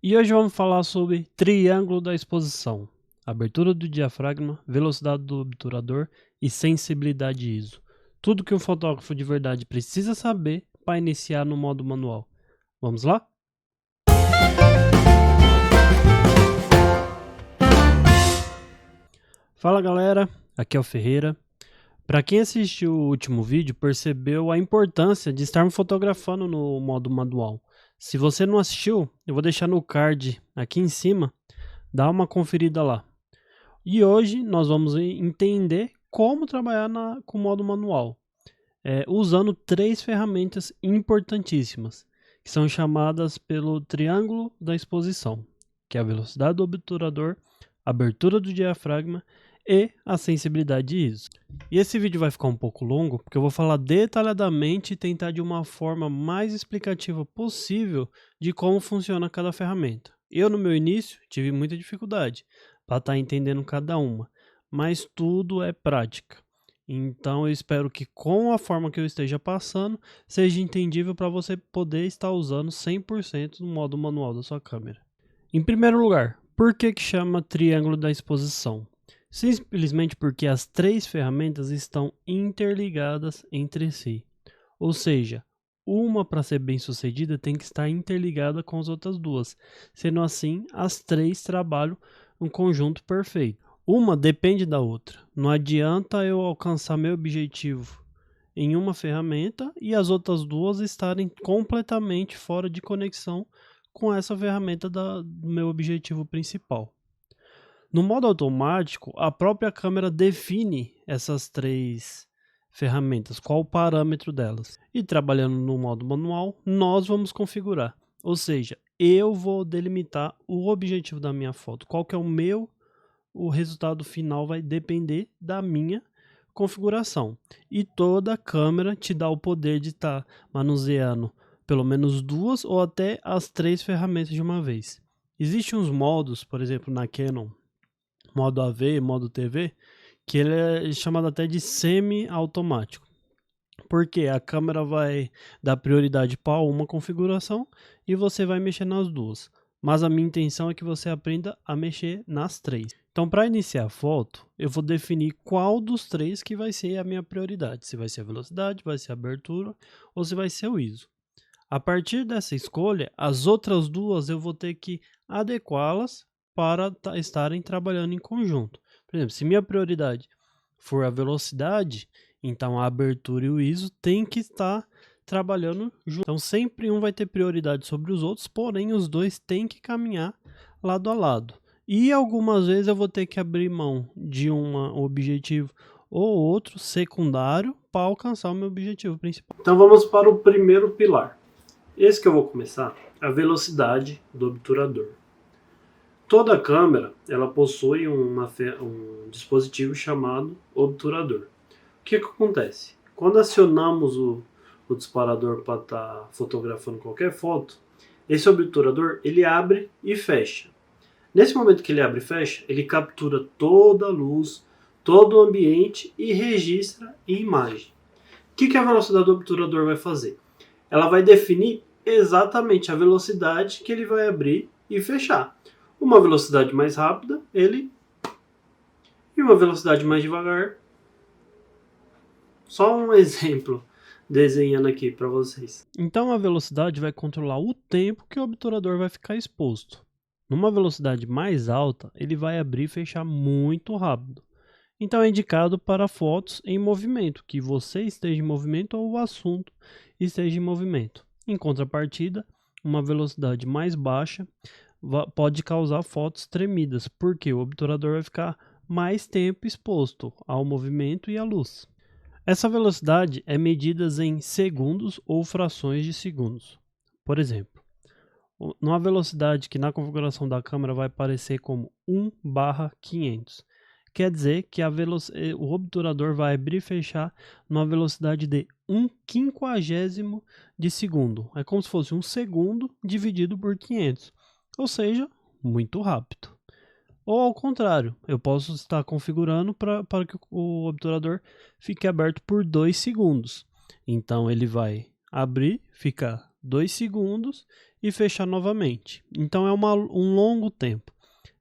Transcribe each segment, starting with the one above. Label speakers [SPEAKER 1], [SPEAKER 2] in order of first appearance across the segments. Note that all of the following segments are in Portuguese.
[SPEAKER 1] E hoje vamos falar sobre triângulo da exposição, abertura do diafragma, velocidade do obturador e sensibilidade ISO. Tudo que um fotógrafo de verdade precisa saber para iniciar no modo manual. Vamos lá? Fala galera, aqui é o Ferreira. Para quem assistiu o último vídeo, percebeu a importância de estarmos fotografando no modo manual. Se você não assistiu, eu vou deixar no card aqui em cima, dá uma conferida lá. E hoje nós vamos entender como trabalhar com o modo manual, usando três ferramentas importantíssimas, que são chamadas pelo triângulo da exposição, que é a velocidade do obturador, a abertura do diafragma e a sensibilidade ISO. E esse vídeo vai ficar um pouco longo, porque eu vou falar detalhadamente e tentar de uma forma mais explicativa possível de como funciona cada ferramenta. Eu, no meu início, tive muita dificuldade para estar entendendo cada uma, mas tudo é prática. Então eu espero que com a forma que eu esteja passando, seja entendível para você poder estar usando 100% no modo manual da sua câmera. Em primeiro lugar, por que chama triângulo da exposição? Simplesmente porque as três ferramentas estão interligadas entre si. Ou seja, uma para ser bem sucedida tem que estar interligada com as outras duas. Sendo assim, as três trabalham um conjunto perfeito. Uma depende da outra. Não adianta eu alcançar meu objetivo em uma ferramenta e as outras duas estarem completamente fora de conexão com essa ferramenta do meu objetivo principal. No modo automático, a própria câmera define essas três ferramentas, qual o parâmetro delas. E trabalhando no modo manual, nós vamos configurar. Ou seja, eu vou delimitar o objetivo da minha foto. Qual que é o resultado final vai depender da minha configuração. E toda câmera te dá o poder de estar manuseando pelo menos duas ou até as três ferramentas de uma vez. Existem uns modos, por exemplo, na Canon, modo AV, modo TV, que ele é chamado até de semi-automático. Porque a câmera vai dar prioridade para uma configuração e você vai mexer nas duas. Mas a minha intenção é que você aprenda a mexer nas três. Então, para iniciar a foto, eu vou definir qual dos três que vai ser a minha prioridade. Se vai ser a velocidade, vai ser a abertura ou se vai ser o ISO. A partir dessa escolha, as outras duas eu vou ter que adequá-las para estarem trabalhando em conjunto. Por exemplo, se minha prioridade for a velocidade, então a abertura e o ISO tem que estar trabalhando junto. Então sempre um vai ter prioridade sobre os outros, porém os dois têm que caminhar lado a lado. E algumas vezes eu vou ter que abrir mão de um objetivo ou outro secundário para alcançar o meu objetivo principal. Então vamos para o primeiro pilar. Esse que eu vou começar, a velocidade do obturador. Toda câmera ela possui um dispositivo chamado obturador. O que acontece? Quando acionamos o disparador para estar fotografando qualquer foto, esse obturador ele abre e fecha. Nesse momento que ele abre e fecha, ele captura toda a luz, todo o ambiente e registra em imagem. O que a velocidade do obturador vai fazer? Ela vai definir exatamente a velocidade que ele vai abrir e fechar. Uma velocidade mais rápida, e uma velocidade mais devagar. Só um exemplo desenhando aqui para vocês. Então a velocidade vai controlar o tempo que o obturador vai ficar exposto. Numa velocidade mais alta, ele vai abrir e fechar muito rápido. Então é indicado para fotos em movimento, que você esteja em movimento ou o assunto esteja em movimento. Em contrapartida, uma velocidade mais baixa pode causar fotos tremidas, porque o obturador vai ficar mais tempo exposto ao movimento e à luz. Essa velocidade é medida em segundos ou frações de segundos. Por exemplo, numa velocidade que na configuração da câmera vai aparecer como 1/500. Quer dizer que o obturador vai abrir e fechar numa velocidade de 1/50 de segundo. É como se fosse um segundo dividido por 500. Ou seja, muito rápido. Ou ao contrário, eu posso estar configurando para que o obturador fique aberto por 2 segundos. Então ele vai abrir, ficar 2 segundos e fechar novamente. Então é um longo tempo.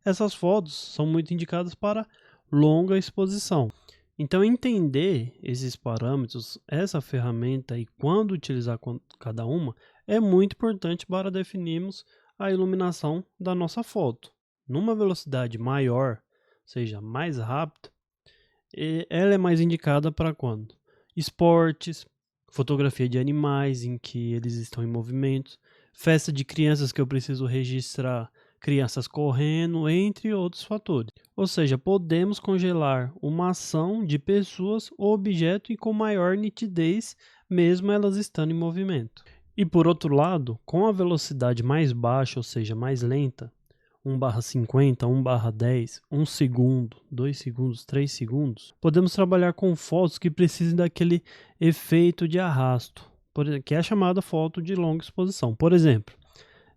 [SPEAKER 1] Essas fotos são muito indicadas para longa exposição. Então entender esses parâmetros, essa ferramenta e quando utilizar cada uma é muito importante para definirmos a iluminação da nossa foto. Numa velocidade maior, ou seja, mais rápida, ela é mais indicada para quando? Esportes, fotografia de animais em que eles estão em movimento, festa de crianças que eu preciso registrar crianças correndo, entre outros fatores. Ou seja, podemos congelar uma ação de pessoas ou objeto e com maior nitidez, mesmo elas estando em movimento. E por outro lado, com a velocidade mais baixa, ou seja, mais lenta, 1/50, 1/10, 1 segundo, 2 segundos, 3 segundos, podemos trabalhar com fotos que precisem daquele efeito de arrasto, que é a chamada foto de longa exposição. Por exemplo,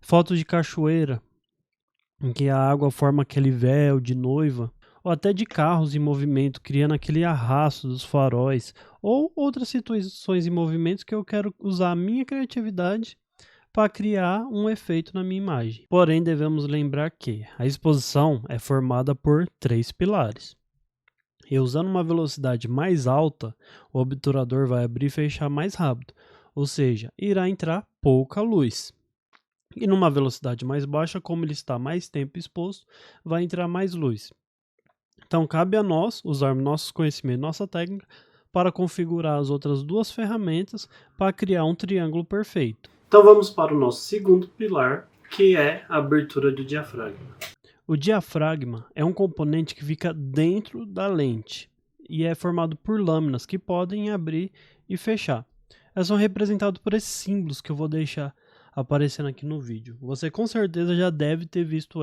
[SPEAKER 1] fotos de cachoeira, em que a água forma aquele véu de noiva, ou até de carros em movimento, criando aquele arrasto dos faróis, ou outras situações em movimentos que eu quero usar a minha criatividade para criar um efeito na minha imagem. Porém, devemos lembrar que a exposição é formada por 3 pilares. E usando uma velocidade mais alta, o obturador vai abrir e fechar mais rápido, ou seja, irá entrar pouca luz. E numa velocidade mais baixa, como ele está mais tempo exposto, vai entrar mais luz. Então, cabe a nós usarmos nossos conhecimentos, nossa técnica, para configurar as outras 2 ferramentas para criar um triângulo perfeito. Então vamos para o nosso segundo pilar, que é a abertura do diafragma. O diafragma é um componente que fica dentro da lente e é formado por lâminas que podem abrir e fechar. Elas são representadas por esses símbolos que eu vou deixar aparecendo aqui no vídeo. Você com certeza já deve ter visto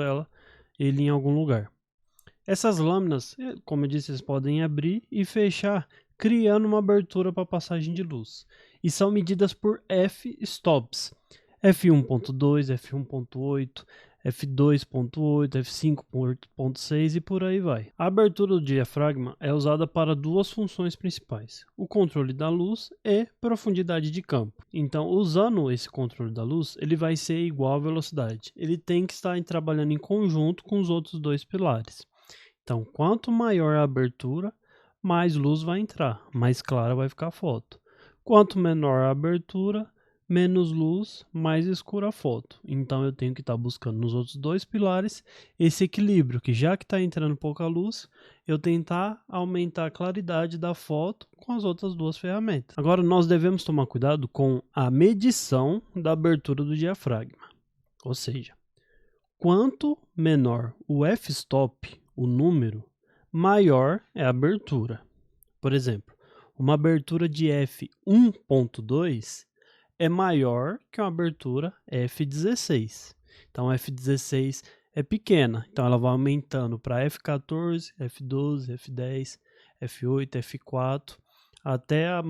[SPEAKER 1] ele em algum lugar. Essas lâminas, como eu disse, eles podem abrir e fechar, criando uma abertura para passagem de luz. E são medidas por f-stops, f1.2, f1.8, f2.8, f5.6 e por aí vai. A abertura do diafragma é usada para 2 funções principais, o controle da luz e profundidade de campo. Então, usando esse controle da luz, ele vai ser igual à velocidade. Ele tem que estar trabalhando em conjunto com os outros 2 pilares. Então, quanto maior a abertura, mais luz vai entrar, mais clara vai ficar a foto. Quanto menor a abertura, menos luz, mais escura a foto. Então eu tenho que estar buscando nos outros 2 pilares esse equilíbrio, que já que está entrando pouca luz, eu tentar aumentar a claridade da foto com as outras 2 ferramentas. Agora nós devemos tomar cuidado com a medição da abertura do diafragma. Ou seja, quanto menor o f-stop, o número, maior é a abertura. Por exemplo, uma abertura de f1.2 é maior que uma abertura f16. Então, f16 é pequena, então ela vai aumentando para f14, f12, f10, f8, f4, até a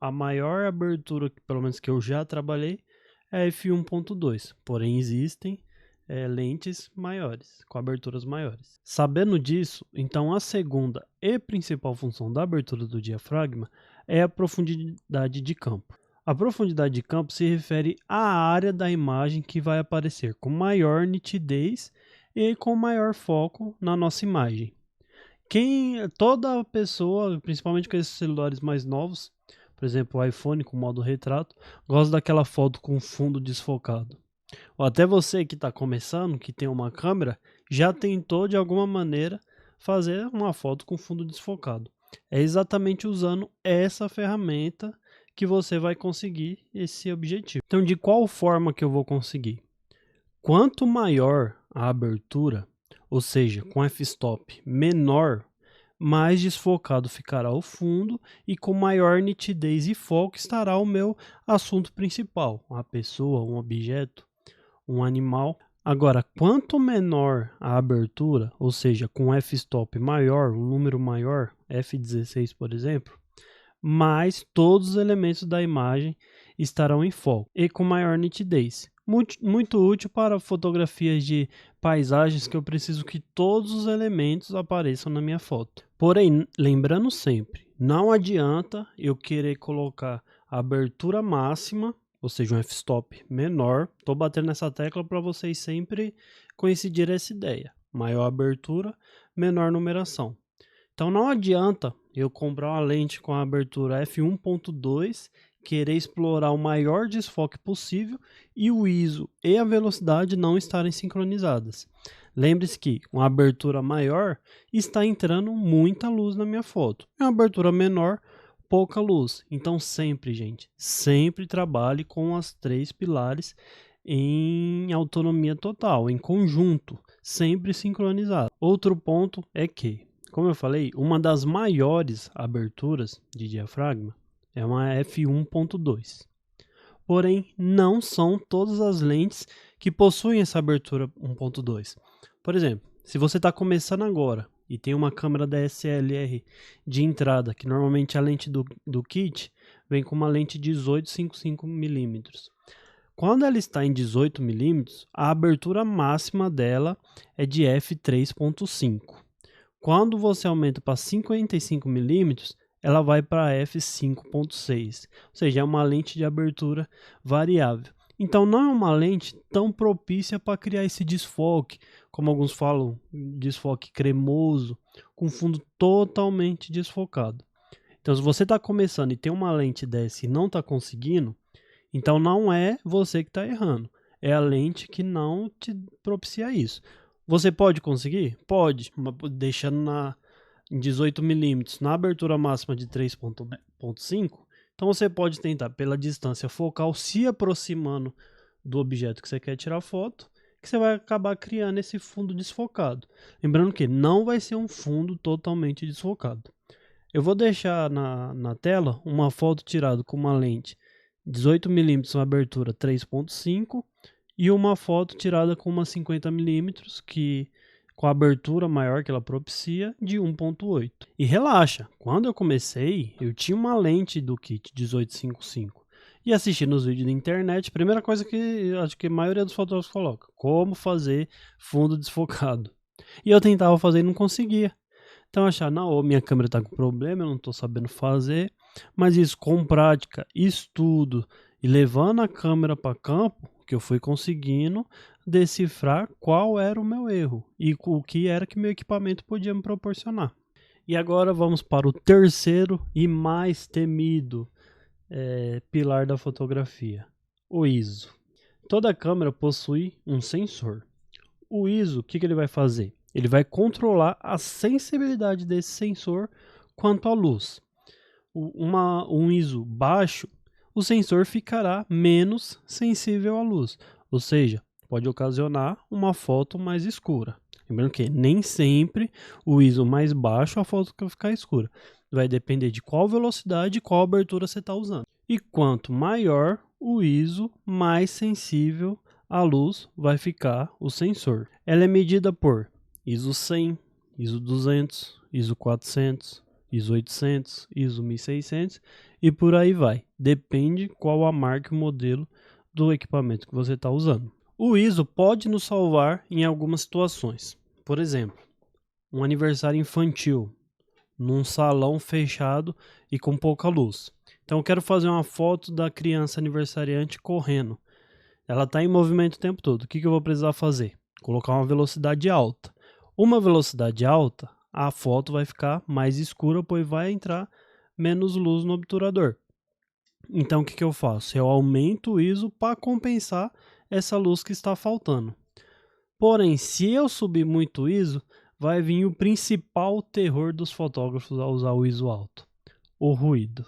[SPEAKER 1] maior abertura, pelo menos que eu já trabalhei, é f1.2. Porém, existem lentes maiores, com aberturas maiores. Sabendo disso, então a segunda e principal função da abertura do diafragma é a profundidade de campo. A profundidade de campo se refere à área da imagem que vai aparecer com maior nitidez e com maior foco na nossa imagem. Toda pessoa, principalmente com esses celulares mais novos, por exemplo o iPhone com modo retrato, gosta daquela foto com fundo desfocado. Ou até você que está começando, que tem uma câmera, já tentou de alguma maneira fazer uma foto com fundo desfocado. É exatamente usando essa ferramenta que você vai conseguir esse objetivo. Então, de qual forma que eu vou conseguir? Quanto maior a abertura, ou seja, com f-stop menor, mais desfocado ficará o fundo e com maior nitidez e foco estará o meu assunto principal, uma pessoa, um objeto, um animal. Agora, quanto menor a abertura, ou seja, com f-stop maior, um número maior, f16 por exemplo, mais todos os elementos da imagem estarão em foco e com maior nitidez. Muito útil para fotografias de paisagens que eu preciso que todos os elementos apareçam na minha foto. Porém, lembrando sempre, não adianta eu querer colocar a abertura máxima ou seja, um f-stop menor. Estou batendo nessa tecla para vocês sempre coincidir essa ideia. Maior abertura, menor numeração. Então não adianta eu comprar uma lente com a abertura f1.2, querer explorar o maior desfoque possível e o ISO e a velocidade não estarem sincronizadas. Lembre-se que com a abertura maior está entrando muita luz na minha foto. E uma abertura menor, pouca luz. Então sempre, gente, sempre trabalhe com as 3 pilares em autonomia total, em conjunto, sempre sincronizado. Outro ponto é que, como eu falei, uma das maiores aberturas de diafragma é uma f1.2. Porém, não são todas as lentes que possuem essa abertura 1.2. Por exemplo, se você está começando agora e tem uma câmera DSLR de entrada, que normalmente a lente do kit vem com uma lente 18-55mm. Quando ela está em 18mm, a abertura máxima dela é de f3.5. Quando você aumenta para 55mm, ela vai para f5.6, ou seja, é uma lente de abertura variável. Então não é uma lente tão propícia para criar esse desfoque, como alguns falam, desfoque cremoso, com fundo totalmente desfocado. Então se você está começando e tem uma lente dessa e não está conseguindo, então não é você que está errando, é a lente que não te propicia isso. Você pode conseguir? Pode, deixando em 18mm na abertura máxima de 3.5, então você pode tentar pela distância focal se aproximando do objeto que você quer tirar foto, que você vai acabar criando esse fundo desfocado. Lembrando que não vai ser um fundo totalmente desfocado. Eu vou deixar na tela uma foto tirada com uma lente 18mm na abertura 3.5 e uma foto tirada com uma 50mm que com a abertura maior que ela propicia de 1.8. E relaxa, quando eu comecei, eu tinha uma lente do kit 1855 e assistindo os vídeos da internet, primeira coisa que acho que a maioria dos fotógrafos coloca, como fazer fundo desfocado. E eu tentava fazer e não conseguia. Então eu achava, não, ou minha câmera está com problema, eu não estou sabendo fazer, mas isso com prática, estudo e levando a câmera para campo, que eu fui conseguindo decifrar qual era o meu erro e o que era que meu equipamento podia me proporcionar. E agora vamos para o terceiro e mais temido pilar da fotografia, o ISO. Toda câmera possui um sensor. O ISO, o que ele vai fazer? Ele vai controlar a sensibilidade desse sensor quanto à luz. Um ISO baixo, o sensor ficará menos sensível à luz, ou seja, pode ocasionar uma foto mais escura. Lembrando que nem sempre o ISO mais baixo a foto vai ficar escura. Vai depender de qual velocidade e qual abertura você está usando. E quanto maior o ISO, mais sensível à luz vai ficar o sensor. Ela é medida por ISO 100, ISO 200, ISO 400, ISO 800, ISO 1600 e por aí vai. Depende qual a marca e o modelo do equipamento que você está usando. O ISO pode nos salvar em algumas situações. Por exemplo, um aniversário infantil, num salão fechado e com pouca luz. Então eu quero fazer uma foto da criança aniversariante correndo. Ela está em movimento o tempo todo. O que eu vou precisar fazer? Colocar uma velocidade alta. Uma velocidade alta, a foto vai ficar mais escura, pois vai entrar menos luz no obturador. Então o que eu faço? Eu aumento o ISO para compensar essa luz que está faltando. Porém, se eu subir muito o ISO, vai vir o principal terror dos fotógrafos ao usar o ISO alto: o ruído.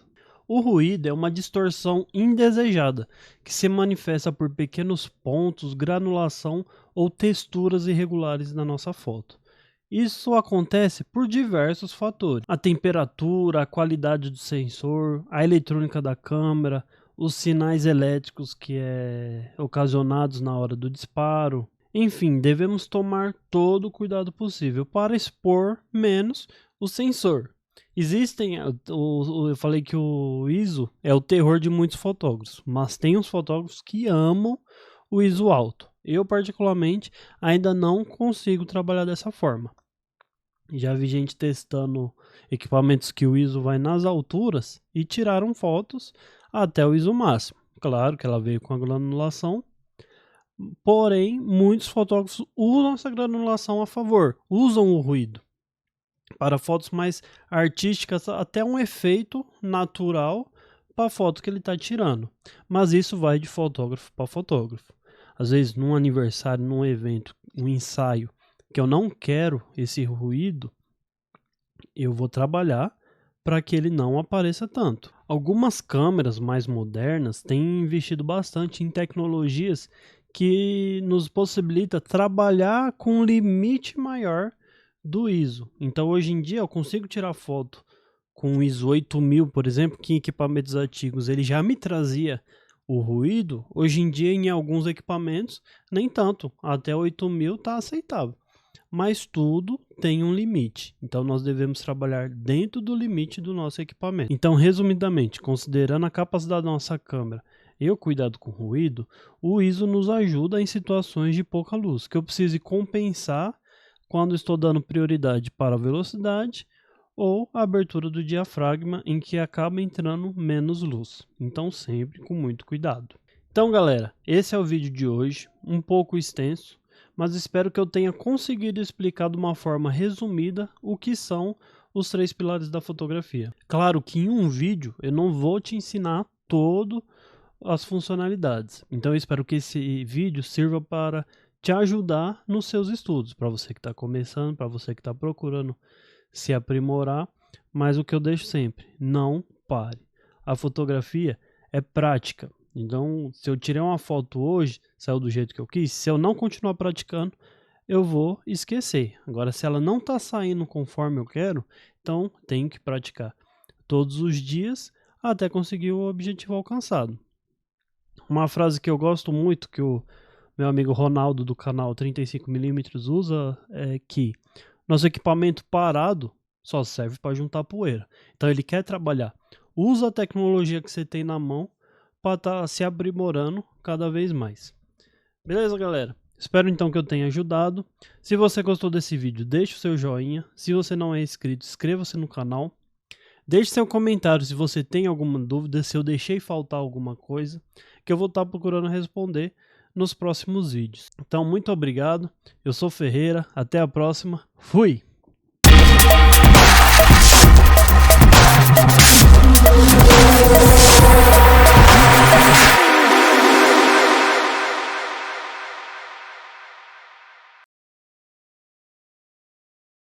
[SPEAKER 1] O ruído é uma distorção indesejada que se manifesta por pequenos pontos, granulação ou texturas irregulares na nossa foto. Isso acontece por diversos fatores: a temperatura, a qualidade do sensor, a eletrônica da câmera, os sinais elétricos que ocasionados na hora do disparo. Enfim, devemos tomar todo o cuidado possível para expor menos o sensor. Eu falei que o ISO é o terror de muitos fotógrafos, mas tem uns fotógrafos que amam o ISO alto. Eu, particularmente, ainda não consigo trabalhar dessa forma. Já vi gente testando equipamentos que o ISO vai nas alturas e tiraram fotos até o ISO máximo. Claro que ela veio com a granulação, porém, muitos fotógrafos usam essa granulação a favor, usam o ruído. Para fotos mais artísticas, até um efeito natural para a foto que ele está tirando. Mas isso vai de fotógrafo para fotógrafo. Às vezes, num aniversário, num evento, um ensaio, que eu não quero esse ruído, eu vou trabalhar para que ele não apareça tanto. Algumas câmeras mais modernas têm investido bastante em tecnologias que nos possibilita trabalhar com um limite maior do ISO. Então hoje em dia eu consigo tirar foto com o ISO 8000, por exemplo, que em equipamentos antigos ele já me trazia o ruído. Hoje em dia em alguns equipamentos nem tanto, até 8000 está aceitável. Mas tudo tem um limite, então nós devemos trabalhar dentro do limite do nosso equipamento. Então, resumidamente, considerando a capacidade da nossa câmera e o cuidado com o ruído, o ISO nos ajuda em situações de pouca luz, que eu precise compensar quando estou dando prioridade para a velocidade ou a abertura do diafragma, em que acaba entrando menos luz. Então, sempre com muito cuidado. Então, galera, esse é o vídeo de hoje, um pouco extenso, mas espero que eu tenha conseguido explicar de uma forma resumida o que são os 3 pilares da fotografia. Claro que em um vídeo eu não vou te ensinar todas as funcionalidades, então eu espero que esse vídeo sirva para te ajudar nos seus estudos, para você que está começando, para você que está procurando se aprimorar, mas o que eu deixo sempre, não pare. A fotografia é prática. Então, se eu tirei uma foto hoje, saiu do jeito que eu quis, se eu não continuar praticando, eu vou esquecer. Agora, se ela não está saindo conforme eu quero, então tenho que praticar todos os dias até conseguir o objetivo alcançado. Uma frase que eu gosto muito, que o meu amigo Ronaldo do canal 35mm usa, é que nosso equipamento parado só serve para juntar poeira. Então ele quer trabalhar. Usa a tecnologia que você tem na mão para estar se aprimorando cada vez mais. Beleza, galera? Espero então que eu tenha ajudado. Se você gostou desse vídeo, deixe o seu joinha. Se você não é inscrito, inscreva-se no canal. Deixe seu comentário se você tem alguma dúvida, se eu deixei faltar alguma coisa, que eu vou estar procurando responder nos próximos vídeos. Então, muito obrigado. Eu sou Ferreira. Até a próxima. Fui!